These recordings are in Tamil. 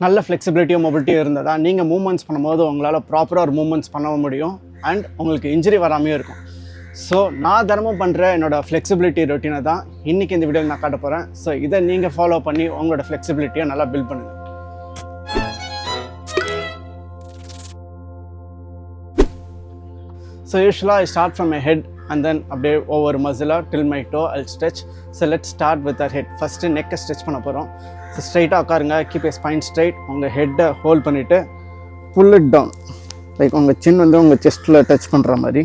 நல்ல ஃப்ளெக்சிபிலிட்டியும் மொபிலிட்டியும் இருந்தால் தான் நீங்கள் மூவ்மெண்ட்ஸ் பண்ணும்போது உங்களால் ப்ராப்பராக ஒரு மூவ்மெண்ட்ஸ் பண்ண முடியும் அண்ட் உங்களுக்கு இன்ஜுரி வராமையும் இருக்கும். ஸோ நான் தினமும் பண்ணுற என்னோடய ஃப்ளெக்சிபிலிட்டி ரொட்டீனை தான் இன்றைக்கி இந்த வீடியோவில் நான் காட்ட போகிறேன். ஸோ இதை நீங்கள் ஃபாலோ பண்ணி உங்களோட ஃப்ளெக்சிபிலிட்டியை நல்லா பில்ட் பண்ணுங்கள். So usually I start from my head and then அப்படியே over muscle till my toe I'll stretch. So let's start with our head. First neck stretch பண்ண போகிறோம். ஸோ ஸ்ட்ரைட்டாக உட்காருங்க. Keep your spine straight. உங்கள் ஹெட்டை ஹோல்ட் பண்ணிவிட்டு pull it down. லைக் உங்கள் சின் வந்து உங்கள் செஸ்ட்டில் டச் பண்ணுற மாதிரி.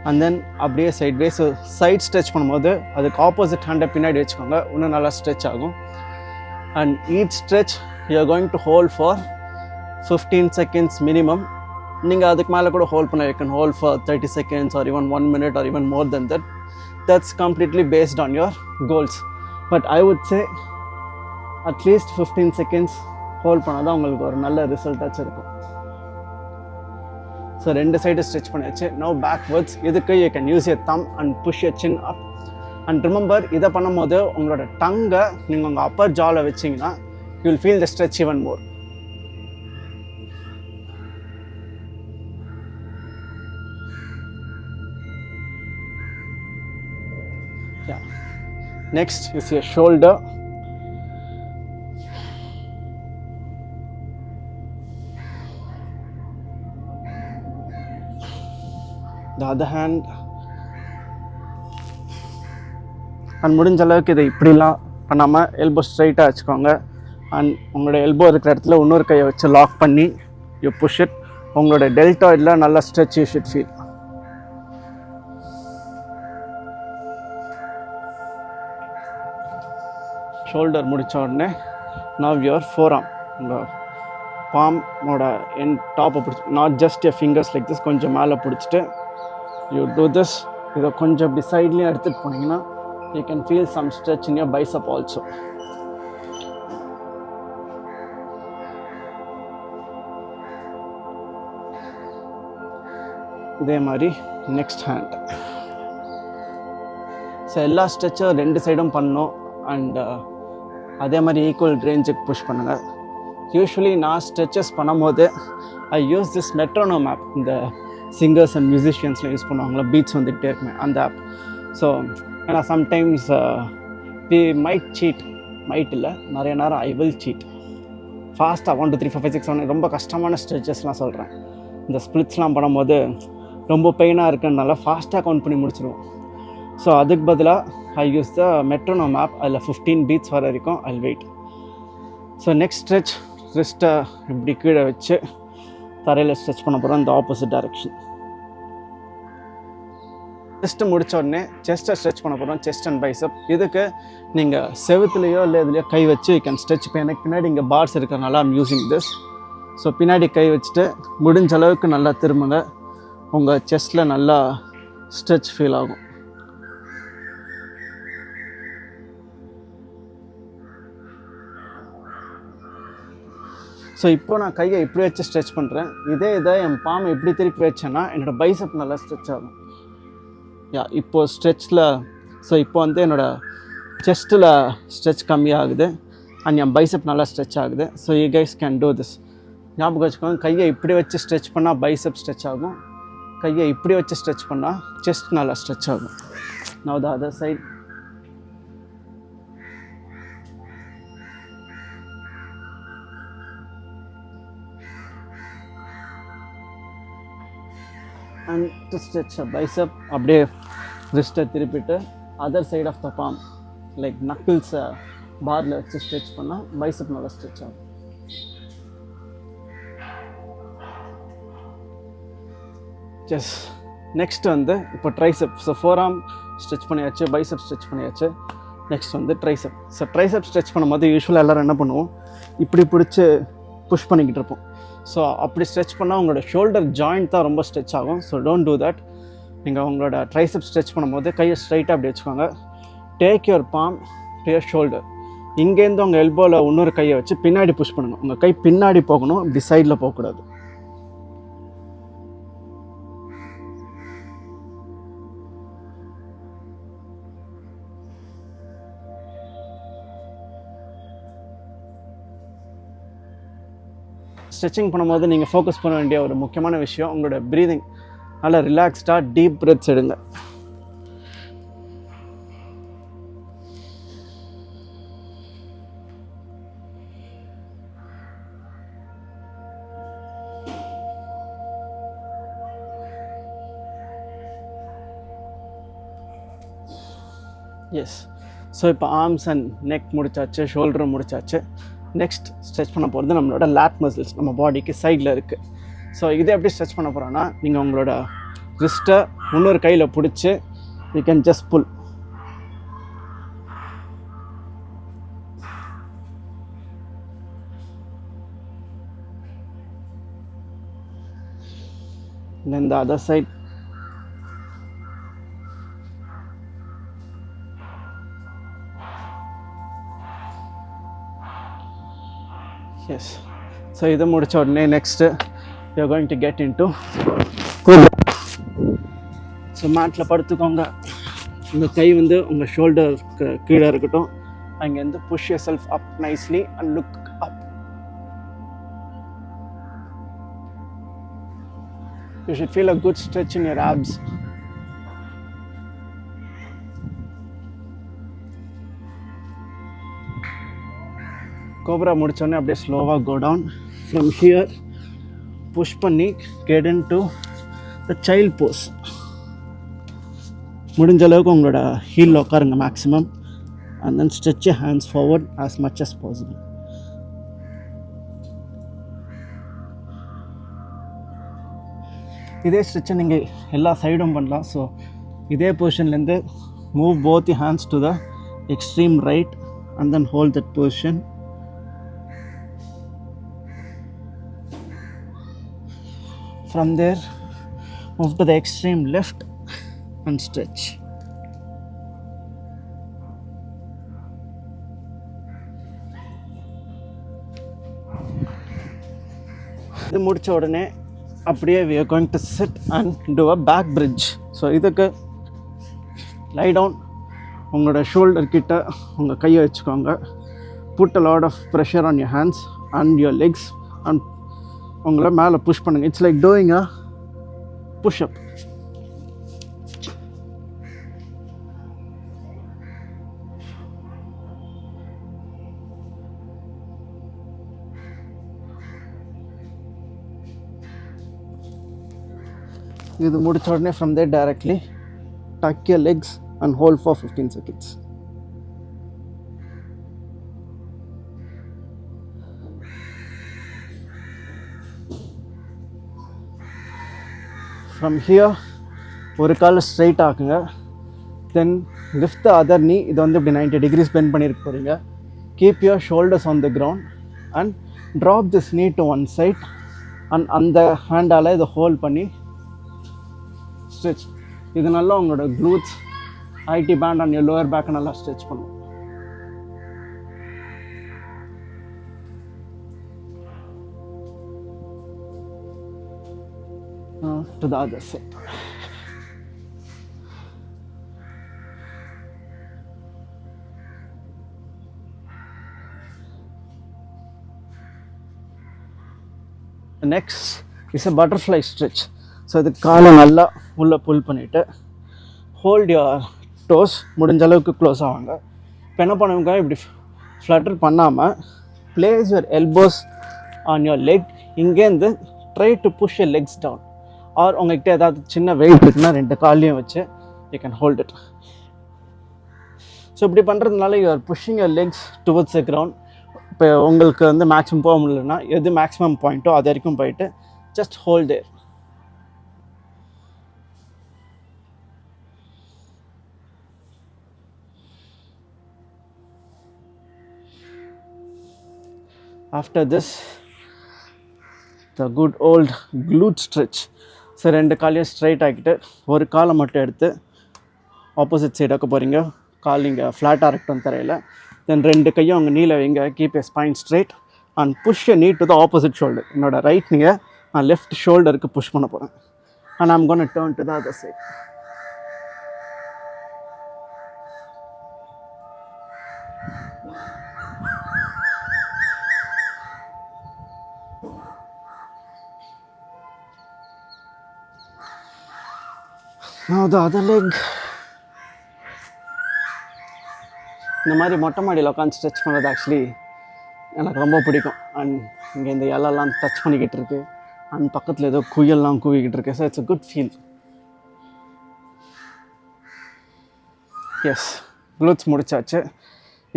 அண்ட் தென் அப்படியே சைட் வே. ஸோ சைட் ஸ்ட்ரெச் பண்ணும்போது அதுக்கு ஆப்போசிட் ஹேண்டை பின்னாடி வச்சுக்கோங்க. இன்னும் நல்லா ஸ்ட்ரெச் ஆகும். And each stretch you are going to hold for 15 seconds minimum. நீங்கள் அதுக்கு மேலே கூட ஹோல்ட் பண்ண வைக்கணும். Hold for 30 seconds or even 1 minute or even more than that. That's completely based on your goals. But I would say at least 15 seconds hold பண்ணால் தான் உங்களுக்கு ஒரு நல்ல ரிசல்ட்டாச்சும் இருக்கும். ஸோ ரெண்டு சைடு ஸ்ட்ரெச் பண்ணியாச்சு. Now backwards. இதுக்கு you can use your thumb and push your chin up. And remember, இதை பண்ணும்போது உங்களோட டங்கை நீங்கள் உங்கள் அப்பர் ஜாவில் வச்சிங்கன்னா you will feel the stretch even more. Yeah. Next is your shoulder. The other hand. And முடிஞ்ச அளவுக்கு இதை இப்படிலாம் பண்ணாமல் எல்போ ஸ்ட்ரைட்டாக வச்சுக்கோங்க. அண்ட் உங்களோட எல்போ இருக்கிற இடத்துல இன்னொரு கையை வச்சு லாக் பண்ணி யூ புஷ் இட். உங்களோட டெல்டாய்டில் நல்லா stretch you should feel. Shoulder முடித்த உடனே நவ் யுவர் ஃபோர்ஆர்ம். உங்கள் பாமோட டாப்பை பிடிச்சி, not just your fingers like this, கொஞ்சம் மேலே பிடிச்சிட்டு யூ டூ திஸ். இதை கொஞ்சம் இப்படி சைட்லேயும் எடுத்துகிட்டு போனீங்கன்னா you can feel some stretch in your bicep also. இதே மாதிரி நெக்ஸ்ட் ஹேண்ட். ஸோ எல்லா ஸ்ட்ரெச்சும் ரெண்டு சைடும் பண்ணணும். அண்ட் அதே மாதிரி ஈக்குவல் ரேஞ்சுக்கு புஷ் பண்ணுங்கள். யூஸ்வலி நான் ஸ்ட்ரெச்சஸ் பண்ணும்போது I use this metronome app. இந்த சிங்கர்ஸ் அண்ட் மியூசிஷியன்ஸ்லாம் யூஸ் பண்ணுவாங்களா, பீட்ஸ் வந்துக்கிட்டே இருக்குமே அந்த ஆப். ஸோ ஏன்னா sometimes we might cheat, might இல்லை, நிறைய நேரம் ஐ வில் சீட். ஃபாஸ்ட்டாக 1 2 3 4 5 6 7 ரொம்ப கஷ்டமான ஸ்ட்ரெச்சஸ்லாம் சொல்கிறேன். இந்த ஸ்ப்ளிட்ஸ்லாம் பண்ணும்போது ரொம்ப பெயினாக இருக்குன்னால ஃபாஸ்ட்டாக கவுண்ட் பண்ணி முடிச்சிடுவோம். ஸோ அதுக்கு பதிலாக I use the metronome app. அதில் 15 பீட்ஸ் வர வரைக்கும் I wait. So next stretch, ரிஸ்ட்டை இப்படி கீழே வச்சு தரையில் ஸ்ட்ரெச் பண்ண போகிறோம் இந்த ஆப்போசிட் டைரெக்ஷன். செஸ்ட்டு முடித்த உடனே செஸ்ட்டை ஸ்ட்ரெச் பண்ண போகிறோம், செஸ்ட் அண்ட் பைசப். இதுக்கு நீங்கள் செவுத்துலேயோ இல்லை இதுலையோ கை வச்சு யூ கேன் ஸ்ட்ரெச். இப்போ எனக்கு பின்னாடி இங்கே பார்ஸ் இருக்கிறனால ஐம் யூஸிங் திஸ். ஸோ பின்னாடி கை வச்சுட்டு முடிஞ்ச அளவுக்கு நல்லா திரும்புங்க. உங்கள் செஸ்ட்டில் நல்லா ஸ்ட்ரெச் ஃபீல் ஆகும். ஸோ இப்போ நான் கையை இப்படி வச்சு ஸ்ட்ரெச் பண்ணுறேன். இதே இதை என் பாமை எப்படி திருப்பி வச்சேன்னா என்னோடய பைசப் நல்லா ஸ்ட்ரெச் ஆகும். இப்போது ஸ்ட்ரெச்சில் ஸோ இப்போ வந்து என்னோடய செஸ்ட்டில் ஸ்ட்ரெச் கம்மியாகுது அண்ட் என் பைசப் நல்லா ஸ்ட்ரெச் ஆகுது. So you guys can do this. ஞாபகம் வச்சுக்கோங்க, கையை இப்படி வச்சு ஸ்ட்ரெச் பண்ணால் பைசப் ஸ்ட்ரெச் ஆகும். கையை இப்படி வச்சு ஸ்ட்ரெச் பண்ணால் செஸ்ட் நல்லா ஸ்ட்ரெச் ஆகும். Now the other side. and to stretch a bicep. அப்படியே ரிஸ்ட்டை திருப்பிட்டு other side of the palm like knuckles பாரில் வச்சு ஸ்ட்ரெச் பண்ணால் பைசப் நல்லா ஸ்ட்ரெச் ஆகும். எஸ். நெக்ஸ்ட் வந்து இப்போ tricep. So four arm stretch பண்ணியாச்சு, பைசப் ஸ்ட்ரெச் பண்ணியாச்சு. நெக்ஸ்ட் வந்து ட்ரைசெப். ஸோ ட்ரைசெப் ஸ்ட்ரெச் பண்ணும்போது யூஸ்வலாக எல்லோரும் என்ன பண்ணுவோம், இப்படி பிடிச்சி புஷ் பண்ணிக்கிட்டு இருப்போம். ஸோ அப்படி ஸ்ட்ரெச் பண்ணால் உங்களோட ஷோல்டர் ஜாயிண்ட் தான் ரொம்ப ஸ்ட்ரெச் ஆகும். So don't do that. நீங்கள் உங்களோட ட்ரைசெப் ஸ்ட்ரெச் பண்ணும்போது கையை ஸ்ட்ரைட்டாக அப்படி வச்சுக்கோங்க. Take your palm to your shoulder. இங்கேருந்து உங்கள் எல்போவில் இன்னொரு கையை வச்சு பின்னாடி புஷ் பண்ணுங்கள். உங்கள் கை பின்னாடி போகணும், இப்படி சைடில் போகக்கூடாது. ஸ்ட்ரெச்சிங் பண்ணும்போது நீங்கள் ஃபோக்கஸ் பண்ண வேண்டிய ஒரு முக்கியமான விஷயம் உங்களோட ப்ரீதிங். நல்லா ரிலாக்ஸ்டாக டீப் பிரெத்ஸ் எடுங்க. எஸ். ஸோ இப்போ ஆர்ம்ஸ் அண்ட் நெக் முடிச்சாச்சு, ஷோல்டரும் முடிச்சாச்சு. நெக்ஸ்ட் ஸ்ட்ரெச் பண்ண போகிறது நம்மளோட லேட் மசில்ஸ், நம்ம பாடிக்கு சைடில் இருக்குது. ஸோ இதை எப்படி ஸ்ட்ரெச் பண்ண போகிறோன்னா, நீங்கள் உங்களோட ரிஸ்ட்டை இன்னொரு கையில் பிடிச்சி you can just pull. then the other side. Yes. So இதை முடிச்ச உடனே next we are going to get into cobra. So மேட்டில் படுத்துக்கோங்க. உங்கள் கை வந்து உங்கள் ஷோல்டருக்கு கீழே இருக்கட்டும். அங்கேருந்து push yourself up nicely and look up. You should feel a good stretch in your abs. Cobra முடிச்சோடனே அப்படியே ஸ்லோவாக go down. From here push பண்ணி get into the child pose. முடிஞ்ச அளவுக்கு உங்களோட ஹீலில் உட்காருங்க maximum. And then stretch your hands forward as much as possible. இதே ஸ்ட்ரெச்சை நீங்கள் எல்லா சைடும் பண்ணலாம். ஸோ இதே பொசிஷன்லேருந்து move both the hands to the extreme right and then hold that position. From there, move to the extreme left and stretch. இது முடிச்ச உடனே அப்படியே we are going to sit and do a back bridge. So இதுக்கு lie down. உங்களோட ஷோல்டர் கிட்ட உங்கள் கையை வச்சுக்கோங்க. put a lot of pressure on your hands and your legs and உங்களை மேலே புஷ் பண்ணுங்கள். It's like doing a push up. இது முடிச்ச உடனே from there directly tuck your legs and hold for 15 seconds. From here ஒரு கால் ஸ்ட்ரைட் ஆக்குங்க. Then lift the other knee. இது வந்து இப்படி 90 degrees பெண்ட் பண்ணியிருக்க போகிறீங்க. Keep your shoulders on the ground and drop this knee to one side and அந்த ஹேண்டால் இதை ஹோல்ட் பண்ணி ஸ்ட்ரெச். இது நல்லா உங்களோட glutes, IT band and your lower பேக்கை நல்லா ஸ்ட்ரெச் பண்ணும். To the other side. Next is a butterfly stretch. So இது காலை நல்லா உள்ளே புல் பண்ணிவிட்டு ஹோல்ட் யுவர் டோஸ். முடிஞ்ச அளவுக்கு க்ளோஸ் ஆவாங்க. இப்போ என்ன பண்ணுவாங்க, இப்படி ஃப்ளட்டர் பண்ணாமல் place your elbows on your leg. இங்கேருந்து try to push your legs down. Or உங்கள்கிட்ட ஏதாவது சின்ன வெயிட் இருக்குன்னா 2 கால்லையும் வச்சு you can hold it. So இப்படி பண்ணுறதுனால you are pushing your legs towards the ground. இப்போ உங்களுக்கு வந்து மேக்ஸிமம் போக முடியலன்னா எது மேக்ஸிமம் பாயிண்ட்டோ அது வரைக்கும் போயிட்டு just hold there. After this, the good old glute stretch. So 2 காலையும் ஸ்ட்ரைட் ஆக்கிட்டு ஒரு காலை மட்டும் எடுத்து ஆப்போசிட் சைடாக்க போகிறீங்க. கால் இங்கே ஃப்ளாட்டாக இருக்கட்டும் தரையில். தென் 2 கையும் அவங்க நீல வைங்க. Keep a spine straight and push a knee to the opposite shoulder. என்னோட ரைட் நீங்கள் நான் லெஃப்ட் ஷோல்டருக்கு புஷ் பண்ண போகிறேன். And I'm gonna turn to the other side. Now the other leg. இந்த மாதிரி மொட்டை மாடியில் உட்காந்து ஸ்ட்ரெச் பண்ணுறது ஆக்சுவலி எனக்கு ரொம்ப பிடிக்கும். அண்ட் இங்கே இந்த இலெல்லாம் டச் பண்ணிக்கிட்டு இருக்கு, அண்ட் பக்கத்தில் ஏதோ குயல்லாம் கூவிக்கிட்டு இருக்கு. So it's a good feel. Yes, glutes முடிச்சாச்சு.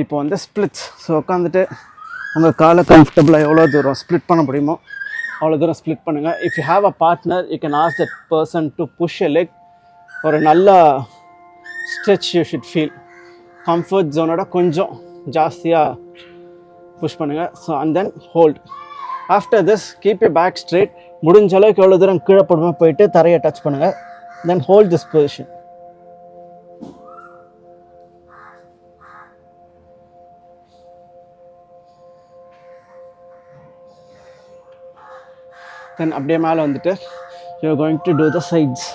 இப்போ வந்து ஸ்ப்ளிட்ஸ். ஸோ உட்காந்துட்டு உங்கள் காலை கம்ஃபர்டபுளாக எவ்வளோ தூரம் ஸ்ப்ளிட் பண்ண முடியுமோ அவ்வளோ தூரம் ஸ்ப்ளிட் பண்ணுங்கள். If you have a partner, you can ask that person to push a leg. ஒரு நல்ல stretch you should feel. Comfort ஜோனோட கொஞ்சம் ஜாஸ்தியாக புஷ் பண்ணுங்கள். So and then hold. After this keep you back straight. முடிஞ்ச அளவுக்கு எவ்வளோ தூரம் கீழே போடுமா போயிட்டு தரையை டச் பண்ணுங்கள். Then hold this position. Then அப்படியே மேலே வந்துட்டு you are going to do the sides.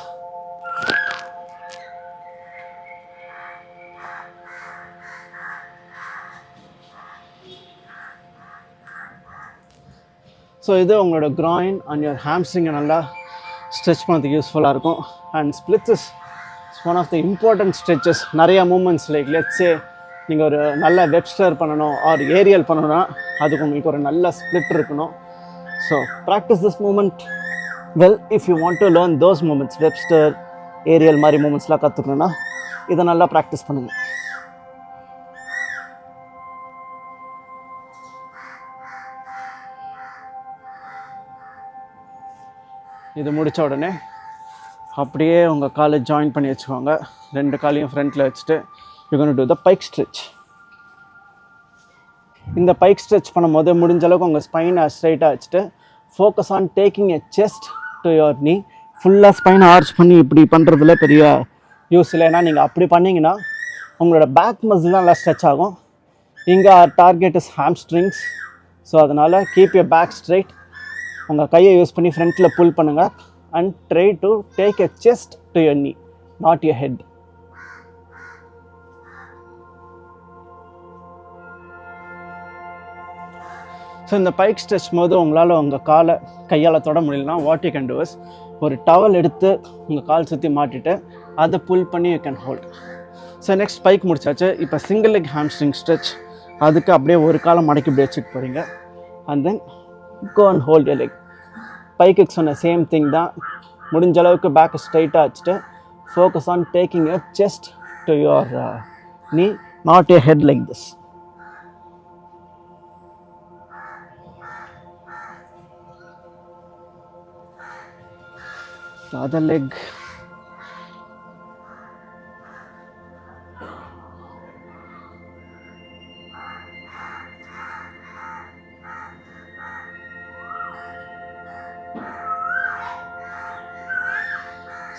So இது உங்களோட க்ராயின் அண்ட் யுவர் ஹாம்ஸ்ட்ரிங்கை நல்லா ஸ்ட்ரெச் பண்ணுறதுக்கு யூஸ்ஃபுல்லாக இருக்கும். And splits is one of the important stretches. நிறையா மூமெண்ட்ஸ் லைக் லெட்ஸே நீங்கள் ஒரு நல்ல வெப்ஸ்டர் பண்ணணும் ஆர் ஏரியல் பண்ணணும்னா அதுக்கு உங்களுக்கு ஒரு நல்ல ஸ்ப்ளிட் இருக்கணும். So practice this moment well if you want to learn those moments. Webster, aerial மாதிரி மூமெண்ட்ஸ்லாம் கற்றுக்கணுன்னா இதை நல்லா ப்ராக்டிஸ் பண்ணுங்கள். இது முடித்த உடனே அப்படியே உங்கள் காலை ஜாயின் பண்ணி வச்சுக்கோங்க. ரெண்டு காலையும் ஃப்ரண்ட்டில் வச்சுட்டு you gonna do the bike stretch. இந்த பைக் ஸ்ட்ரெச் பண்ணும்போது முடிஞ்ச அளவுக்கு உங்கள் ஸ்பைனை ஸ்ட்ரைட்டாக வச்சுட்டு focus on taking a chest to your knee. ஃபுல்லாக ஸ்பைனை ஆர்ச் பண்ணி இப்படி பண்ணுறதுல பெரிய யூஸ் இல்லை. ஏன்னா நீங்கள் அப்படி பண்ணிங்கன்னா உங்களோட பேக் மசில் தான் நல்லா ஸ்ட்ரெச் ஆகும். இங்கே டார்கெட் இஸ் ஹாம்ஸ்ட்ரிங்ஸ். ஸோ அதனால் கீப் யூர் பேக் ஸ்ட்ரைட். உங்கள் கையை யூஸ் பண்ணி ஃப்ரண்ட்டில் புல் பண்ணுங்கள் and try to take a chest to your நீ, நாட் யுவர் ஹெட். ஸோ இந்த பைக் ஸ்ட்ரெச் போது உங்களால் உங்கள் காலை கையால் தொட முடியலனா what you can do is ஒரு டவல் எடுத்து உங்கள் கால் சுற்றி மாட்டிட்டு அதை புல் பண்ணி you can hold. So next bike முடிச்சாச்சு. இப்போ சிங்கிள் லெக் ஹாம்ஸ்ட்ரிங் ஸ்ட்ரெச். அதுக்கு அப்படியே ஒரு காலை மடக்கி இப்படி வச்சுட்டு போகிறீங்க. And then go and hold your leg. பைக்குக்கு சொன்ன சேம் திங் தான். முடிஞ்ச அளவுக்கு பேக் ஸ்ட்ரைட்டாக வச்சுட்டு focus on taking your chest to your knee, not your head like this. The other leg.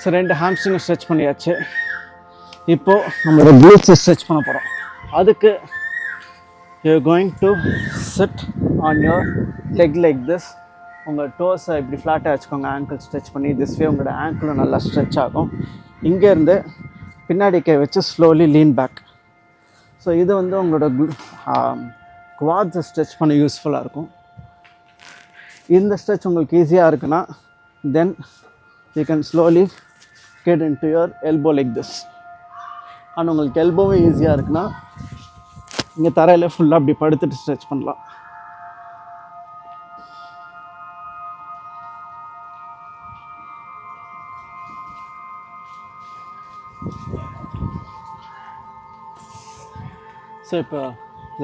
So ரெண்டு ஹாம்ஸ்ட்ரிங்கை ஸ்ட்ரெச் பண்ணியாச்சு. இப்போது நம்மளோட க்ளூட்ஸை ஸ்ட்ரெச் பண்ண போகிறோம். அதுக்கு you are going to sit on your leg like this. உங்கள் டோஸை இப்படி ஃப்ளாட்டாக வச்சுக்கோங்க. ஆங்கிள் ஸ்ட்ரெச் பண்ணி திஸ் வே உங்களோட ஆங்கிளும் நல்லா ஸ்ட்ரெச் ஆகும். இங்கேருந்து பின்னாடி கை வச்சு ஸ்லோலி லீன் பேக். ஸோ இது வந்து உங்களோட குவாட்ஸை ஸ்ட்ரெச் பண்ண யூஸ்ஃபுல்லாக இருக்கும். இந்த ஸ்ட்ரெச் உங்களுக்கு ஈஸியாக இருக்குன்னா தென் you can slowly get into your elbow like this. And உங்களுக்கு எல்போவும் ஈஸியாக இருக்குன்னா இங்கே தரையில் ஃபுல்லாக அப்படி படுத்துட்டு ஸ்ட்ரெச் பண்ணலாம். ஸோ இப்போ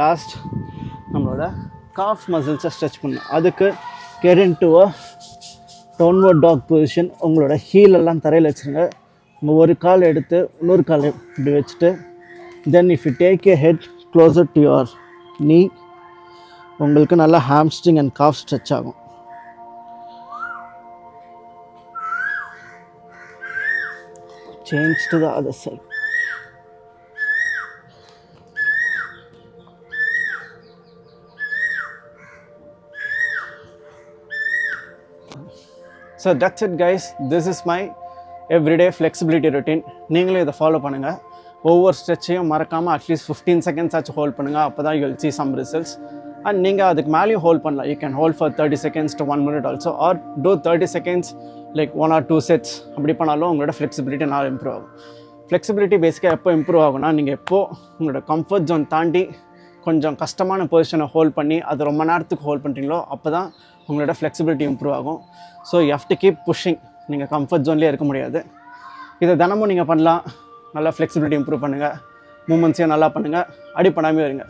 லாஸ்ட் நம்மளோட காஃப் மசில்ஸை ஸ்ட்ரெச் பண்ணலாம். அதுக்கு get into a downward dog position. உங்களோட ஹீலெல்லாம் தரையில் வச்சுருங்க. உங்கள் ஒரு கால் எடுத்து இன்னொரு கால் இப்படி வச்சுட்டு then if you take your head closer to your knee, உங்களுக்கு நல்லா ஹாம்ஸ்ட்ரிங் அண்ட் காஃப் ஸ்ட்ரெச் ஆகும். Change to the other side. So that's it guys. This is my everyday flexibility routine. நீங்களும் இதை ஃபாலோ பண்ணுங்கள். ஒவ்வொரு ஸ்ட்ரெச்சையும் மறக்காமல் அட்லீஸ்ட் 15 செகண்ட்ஸ் ஆச்சு ஹோல்ட் பண்ணுங்கள். அப்போ தான் you will see some results. And நீங்கள் அதுக்கு மேலேயும் ஹோல்ட் பண்ணலாம். You can hold for 30 seconds to 1 minute also, or do 30 seconds like 1 or 2 sets. அப்படி பண்ணாலும் உங்களோட ஃப்ளெக்சிபிலிட்டி நல்லா இம்ப்ரூவ் ஆகும். ஃப்ளெக்சிபிலிட்டி பேசிக்காக எப்போ இம்ப்ரூவ் ஆகும்னா, நீங்கள் எப்போது உங்களோட கம்ஃபர்ட் ஜோன் தாண்டி கொஞ்சம் கஷ்டமான பொசிஷனை ஹோல்ட் பண்ணி அது ரொம்ப நேரத்துக்கு ஹோல்ட் பண்ணுறீங்களோ அப்போ தான் உங்களோட ஃப்ளெக்சிபிலிட்டி இம்ப்ரூவ் ஆகும். So you have to keep pushing. நீங்கள் கம்ஃபர்ட் ஜோன்லேயே இருக்க முடியாது. இதை தினமும் நீங்கள் பண்ணலாம். நல்லா ஃப்ளெக்சிபிலிட்டி இம்ப்ரூவ் பண்ணுங்கள், மூமெண்ட்ஸையும் நல்லா பண்ணுங்கள், அடி பண்ணாமே இருங்க.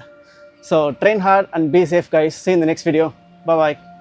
So train hard and be safe guys. See you in the next video. Bye bye.